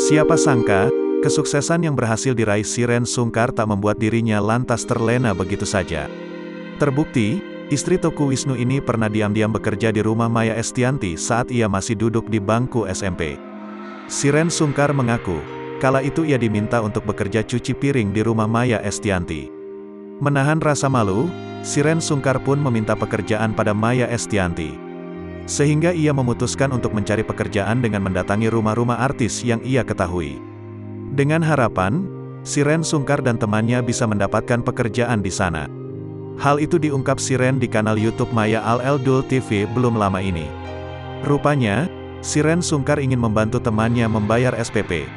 Siapa sangka, kesuksesan yang berhasil diraih Shiren Sungkar tak membuat dirinya lantas terlena begitu saja. Terbukti, istri Teuku Wisnu ini pernah diam-diam bekerja di rumah Maya Estianty saat ia masih duduk di bangku SMP. Shiren Sungkar mengaku, kala itu ia diminta untuk bekerja cuci piring di rumah Maya Estianty. Menahan rasa malu, Shiren Sungkar pun meminta pekerjaan pada Maya Estianty. Sehingga ia memutuskan untuk mencari pekerjaan dengan mendatangi rumah-rumah artis yang ia ketahui. Dengan harapan, Shiren Sungkar dan temannya bisa mendapatkan pekerjaan di sana. Hal itu diungkap Shiren di kanal YouTube Maya Al-Eldul TV belum lama ini. Rupanya, Shiren Sungkar ingin membantu temannya membayar SPP.